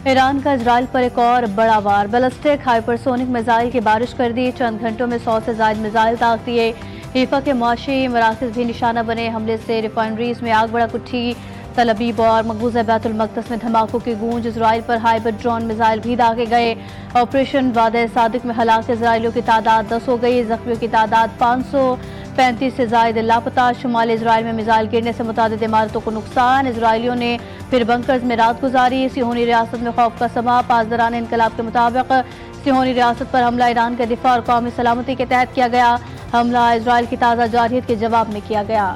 Iran का Israel पर एक और बड़ा वार। बैलिस्टिक हाइपरसोनिक मिसाइल की बारिश कर दी। चंद घंटों में 100 से ज्यादा मिसाइल दाग दिए। हीफा के मुआशी मराकज भी निशाना बने। हमले से रिफाइनरीज में आग भड़क उठी। तल अबीब और मकबूजा बैतुल मक़दस में धमाकों की गूंज। इजराइल पर हाइपर ड्रोन मिसाइल भी दागे गए। ऑपरेशन वादे सादिक में हलाक इजराइलियों की तादाद 10 हो गई। जख्मियों की तादाद 535 से ज्यादा लापता। शुमाली इजराइल में मिसाइल गिरने से मुतादिद इमारतों को नुकसान। इजराइलियों ने फिर बंकर्स में रात गुजारी। सिहोनी रियासत में खौफ का समा। पासदारान इनकलाब के मुताबिक सिहोनी रियासत पर हमला ईरान के दिफा और कौमी सलामती के तहत किया गया। हमला इजराइल की ताज़ा जारहियत के जवाब में किया गया।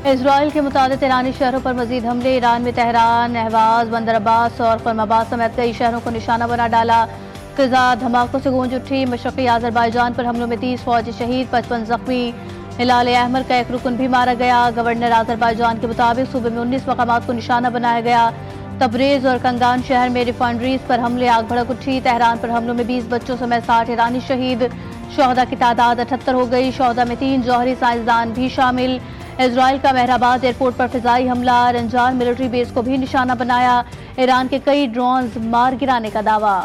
इजराइल के मुताबिक ईरानी शहरों पर मजीद हमले। ईरान में तेहरान, अहवाज, बंदर अब्बास और खुर्माबाद समेत कई शहरों को निशाना बना डाला। फिजा धमाकों से गूंज उठी। मशरक़ी आज़रबाईजान पर हमलों में 30 फौजी शहीद, 55 जख्मी। हिलाल अहमर का एक रुकन भी मारा गया। गवर्नर आज़रबाईजान के मुताबिक सूबे में 19 मकामात को निशाना बनाया गया। तबरेज और कंगान शहर में रिफाइनरीज पर हमले, आग भड़क उठी। तेहरान पर हमलों में 20 बच्चों समेत 60 ईरानी शहीद। शोहदा की तादाद 78 हो गई। शोहदा में 3 जौहरी साइंसदान भी शामिल। इजराइल का महराबाद एयरपोर्ट पर फिजाई हमला। रंजान मिलिट्री बेस को भी निशाना बनाया। ईरान के कई ड्रोन्स मार गिराने का दावा।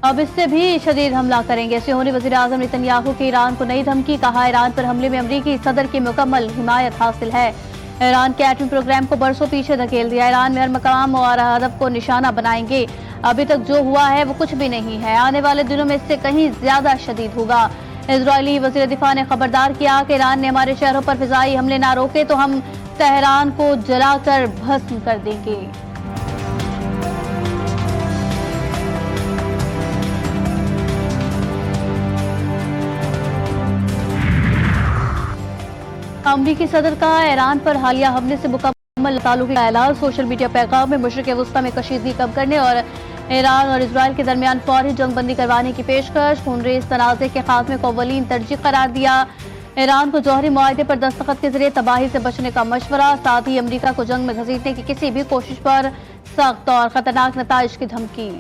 अब इससे भी शदीद हमला करेंगे। सिहोनी वज़ीर आज़म नेतन्याहू की ईरान को नई धमकी। कहा, ईरान पर हमले में अमरीकी सदर की मुकम्मल हिमायत हासिल है। ईरान के एटमी प्रोग्राम को बरसों पीछे धकेल दिया। ईरान में हर मकाम और हदफ को निशाना बनाएंगे। अभी तक जो हुआ है वो कुछ भी नहीं है। आने वाले दिनों में इससे कहीं ज्यादा शदीद होगा। इजरायली वज़ीर दिफा ने खबरदार किया कि ईरान ने हमारे शहरों पर फिजाई हमले ना रोके तो हम तेहरान को जलाकर भस्म कर देंगे। अमरीकी सदर का ईरान पर हालिया हमले से मुकम्मल ताल्लुक का ऐलान। सोशल मीडिया पैगाम में मशरिक़ वस्ता में कशीदगी कम करने और ईरान और इजराइल के दरमियान फौरी जंगबंदी करवाने की पेशकश। खूनरेज़ तनाज़े के खात्मे को अव्वलीन तरजीह करार दिया। ईरान को जौहरी मुआहदे पर दस्तखत के जरिए तबाही से बचने का मशवरा। साथ ही अमरीका को जंग में घसीटने की किसी भी कोशिश पर सख्त और खतरनाक नताइज की धमकी।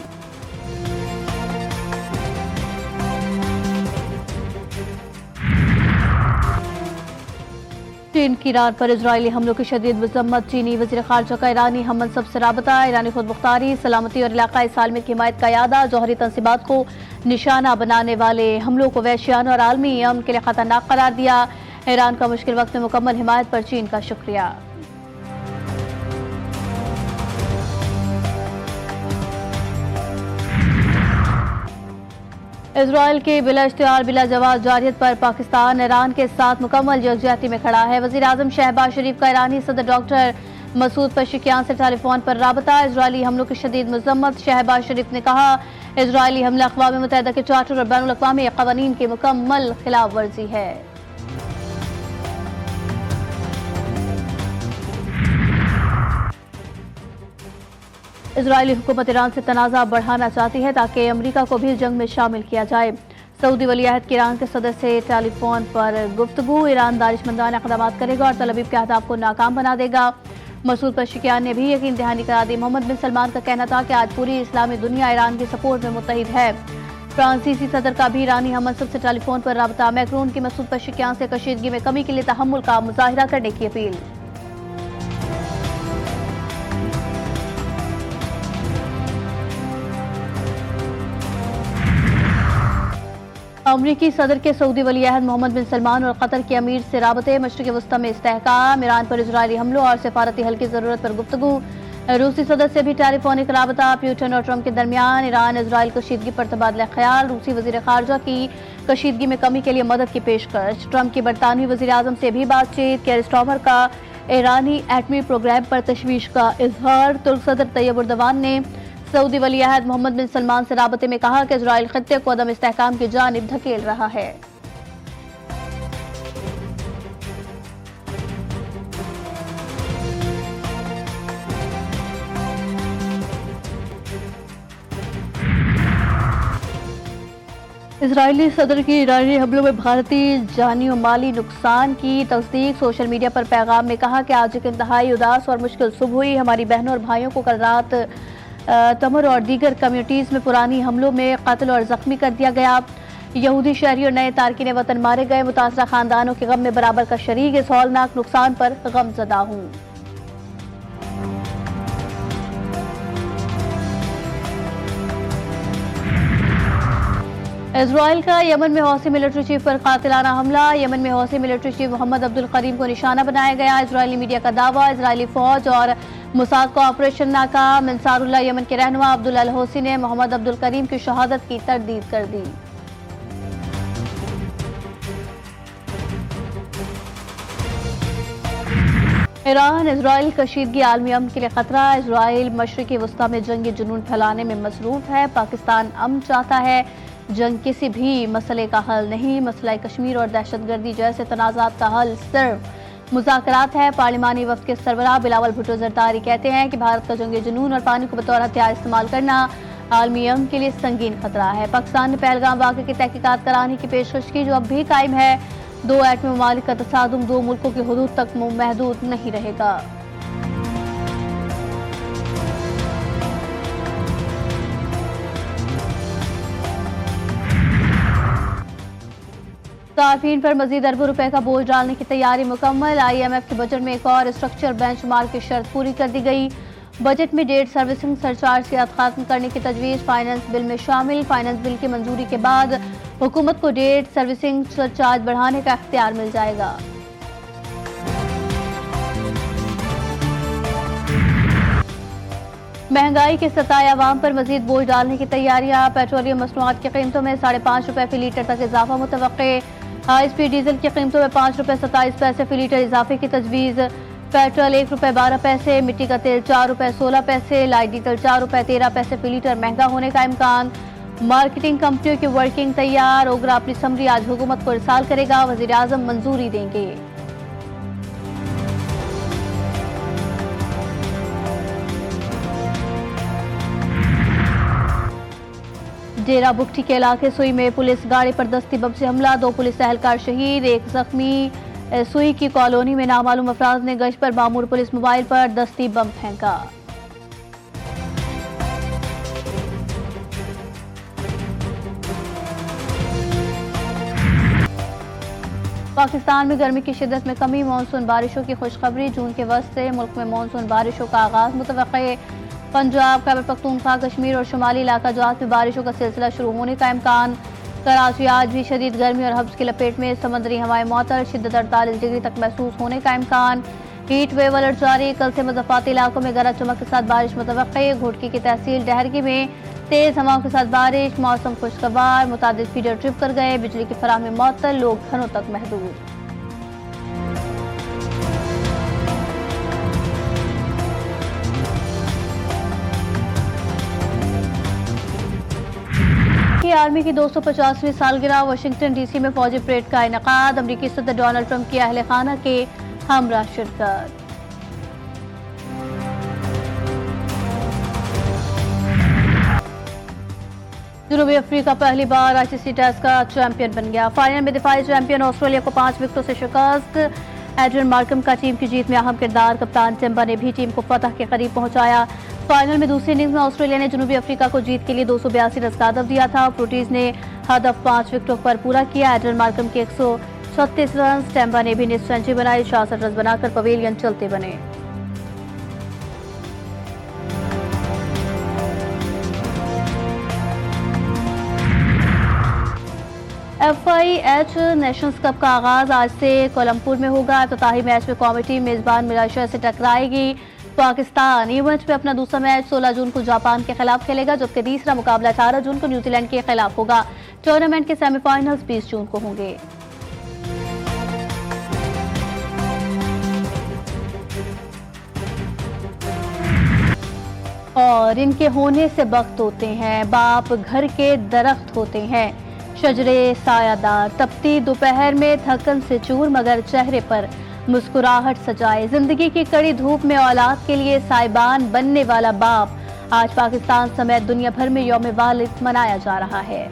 चीन की ईरान पर इजरायली हमलों की शदीद मजम्मत। चीनी वज़ीर ख़ारजा का ईरानी हममनसब से राबता। ईरानी खुद मुख्तारी, सलामती और इलाकाई सालमियत की हिमायत का यादा। जौहरी तंसीबात को निशाना बनाने वाले हमलों को वहशियाना और आलमी अमन के लिए खतरनाक करार दिया। ईरान का मुश्किल वक्त में मुकम्मल हिमायत पर चीन का शुक्रिया। इजराइल के बिला इश्तिहार बिला जवाब जारहियत पर पाकिस्तान ईरान के साथ मुकम्मल यकजहती में खड़ा है। वज़ीर आज़म शहबाज शरीफ का ईरानी सदर डॉक्टर मसूद पेशेकियान से टेलीफोन पर राबता। इजरायली हमलों की शदीद मजम्मत। शहबाज शरीफ ने कहा, इजरायली हमला अक़वाम मुत्तहिदा के चार्टर और बैनुल अक़वामी क़वानीन की मुकम्मल खिलाफ वर्जी है। इजरायली हुकूमत ईरान से तनाज़ा बढ़ाना चाहती है ताकि अमरीका को भी जंग में शामिल किया जाए। सऊदी वलीअहद के ईरान के सदर से टेलीफोन पर गुफ्तगू। ईरान दानिशमंदाना इक़दाम करेगा और तल अबीब के अहदाफ को नाकाम बना देगा। मसूद पेशेकियान ने भी यकीन दहानी करा दी। मोहम्मद बिन सलमान का कहना था कि आज पूरी इस्लामी दुनिया ईरान के सपोर्ट में मुत्तहिद है। फ्रांसीसी सदर का भी ईरानी हममनसब से टेलीफोन पर राबता। मैक्रोन की मसूद पेशेकियान से कशीदगी में कमी के लिए तहम्मुल का मुजाहिरा करने की अपील। अमरीकी सदर के सऊदी वलीअहद मोहम्मद बिन सलमान और कतर के अमीर से राबते। मशरिक़ वस्ता में इस्तेहकाम। ईरान पर इजरायली हमलों और सफारती हल की जरूरत पर गुफ्तगू। रूसी सदर से भी टेलीफोनिक राबता। पुतिन और ट्रंप के दरमियान ईरान इजराइल कशीदगी पर तबादला ख्याल। रूसी वज़ीर ख़ारजा की कशीदगी में कमी के लिए मदद की पेशकश। ट्रंप की बरतानवी वज़ीर आज़म से भी बातचीत। केयर स्टार्मर का ईरानी एटमी प्रोग्राम पर तशवीश का इजहार। तुर्क सदर तैयब उर्दवान ने सऊदी वलीअहद मोहम्मद बिन सलमान से राबते में कहा कि इजराइल खित्ते को अदम इस्तेहकाम की जानिब धकेल रहा है। इजरायली सदर की ईरानी हमलों में भारतीय जानी और माली नुकसान की तस्दीक। सोशल मीडिया पर पैगाम में कहा कि आज एक इंतहाई उदास और मुश्किल सुबह हुई। हमारी बहनों और भाइयों को कल रात तमर और दीगर कम्युनिटीज़ में पुरानी हमलों में कत्ल और जख्मी कर दिया गया। यहूदी शहरी और नए तारकीन वतन मारे गए। मुतासरा खानदानों के गम में बराबर का शरीक। इस हौलनाक नुकसान पर गमजदा हूँ। इजराइल का यमन में हौसी मिलिट्री चीफ पर कातिलाना हमला। यमन में हौसी मिलिट्री चीफ मोहम्मद अब्दुल करीम को निशाना बनाया गया। इजरायली मीडिया का दावा, इजरायली फौज और मुसाद का ऑपरेशन नाकाम। अंसारुल्लाह यमन के रहनुमा अब्दुल अल हौसी ने मोहम्मद अब्दुल करीम की शहादत की तरदीद कर दी। ईरान इजराइल कशीदगी आलमी अमन के लिए खतरा। इजराइल मशरिकी वस्ता में जंगी जुनून फैलाने में मसरूफ है। पाकिस्तान अमन चाहता है, जंग किसी भी मसले का हल नहीं। मसला कश्मीर और दहशतगर्दी जैसे तनाज़ात का हल सिर्फ मुज़ाकरात है। पार्लिमानी वफ्द के सरबराह बिलावल भुट्टो जरदारी कहते हैं कि भारत का जंगी जुनून और पानी को बतौर हथियार इस्तेमाल करना आलमी अमन के लिए संगीन खतरा है। पाकिस्तान ने पहलगाम वाक़े की तहकीकात कराने की पेशकश की, जो अब भी कायम है। दो एटमी ममालिक का तसादुम दो मुल्कों की हुदूद तक महदूद नहीं रहेगा। सार्फिन पर मजीद अरबों रुपए का बोझ डालने की तैयारी मुकम्मल। IMF के बजट में एक और स्ट्रक्चर बेंचमार्क की शर्त पूरी कर दी गई। बजट में डेट सर्विसिंग सरचार्ज के खत्म करने की तजवीज़ फाइनेंस बिल में शामिल। फाइनेंस बिल की मंजूरी के बाद हुकूमत को डेट सर्विसिंग सरचार्ज बढ़ाने का इख्तियार मिल जाएगा। महंगाई के सताए अवाम पर मजीद बोझ डालने की तैयारियां। पेट्रोलियम मसनूआत की कीमतों में 5.5 रुपए फी लीटर तक इजाफा मुतवक्के। हाई स्पीड डीजल की कीमतों में 5 रुपए 27 पैसे फी लीटर इजाफे की तजवीज़। पेट्रोल 1 रुपए 12 पैसे, मिट्टी का तेल 4 रुपए 16 पैसे, लाइट डीजल 4 रुपए 13 पैसे फी लीटर महंगा होने का इम्कान। मार्केटिंग कंपनियों की वर्किंग तैयार। ओगरा अपनी समरी आज हुकूमत को इरसाल करेगा। वजीर आजम मंजूरी देंगे। डेरा बुगटी के इलाके सुई में पुलिस गाड़ी पर दस्ती बम से हमला। 2 पुलिस एहलकार शहीद, 1 जख्मी। सुई की कॉलोनी में नामालूम अफराद ने गश्त पर मामूर पुलिस मोबाइल पर दस्ती बम फेंका। पाकिस्तान में गर्मी की शिद्दत में कमी। मानसून बारिशों की खुशखबरी। जून के वस्त से मुल्क में मानसून बारिशों का आगाज मुतवक्के। पंजाब, खैबर पख्तूनख्वा, कश्मीर और शुमाली इलाका जात में बारिशों का सिलसिला शुरू होने का इम्कान। कराची आज भी शदीद गर्मी और हब्स की लपेट में। समुद्री हवाएं मुअत्तल, शिद्दत 48 डिग्री तक महसूस होने का इम्कान। हीट वेव अलर्ट जारी। कल से मुज़फ़्फ़राती इलाकों में गरज चमक के साथ बारिश मुतवक्के। घोटकी की तहसील डहरगी में तेज हवाओं के साथ बारिश। मौसम खुशगवार। मुतादिद फीडर ट्रिप कर गए। बिजली की फराहमी मुअत्तल, लोग घरों तक महदूद। आर्मी की 250वीं सालगिरह। वाशिंगटन DC में फौजी परेड का इनेकाद। अमरीकी सदर डोनाल्ड ट्रंप की अहले खाना के हमरा शिरकत। जनूबी अफ्रीका पहली बार ICC टेस्ट का चैंपियन बन गया। फाइनल में दिफाई चैंपियन ऑस्ट्रेलिया को 5 विकेटों से शिकस्त। एड्रियन मार्कम का टीम की जीत में अहम किरदार। कप्तान टिम्बर ने भी टीम को फतह के करीब पहुंचाया। फाइनल में दूसरी इनिंग्स में ऑस्ट्रेलिया ने जनूबी अफ्रीका को जीत के लिए 282 रन का हदफ दिया था। फ्रूटीज ने हदफ 5 विकेटों पर पूरा किया। एड्रियन मार्कम के 136 रन। टिम्बर ने भी निस्फ सेंचुरी बनाई। 66 रन बनाकर पवेलियन चलते बने। FIH नेशंस कप का आगाज आज से कोलंबपुर में होगा। इफ्तिताही मैच में कौमी टीम मेजबान मलेशिया से टकराएगी। पाकिस्तान ई मैच में अपना दूसरा मैच 16 जून को जापान के खिलाफ खेलेगा, जबकि तीसरा मुकाबला 18 जून को न्यूजीलैंड के खिलाफ होगा। टूर्नामेंट के सेमीफाइनल्स 20 जून को होंगे। और इनके होने से बख्त होते हैं, बाप घर के दरख्त होते हैं, शजरे सायादार। तपती दोपहर में थकन से चूर मगर चेहरे पर मुस्कुराहट सजाए। जिंदगी की कड़ी धूप में औलाद के लिए साइबान बनने वाला बाप। आज पाकिस्तान समेत दुनिया भर में यौम वालिद मनाया जा रहा है।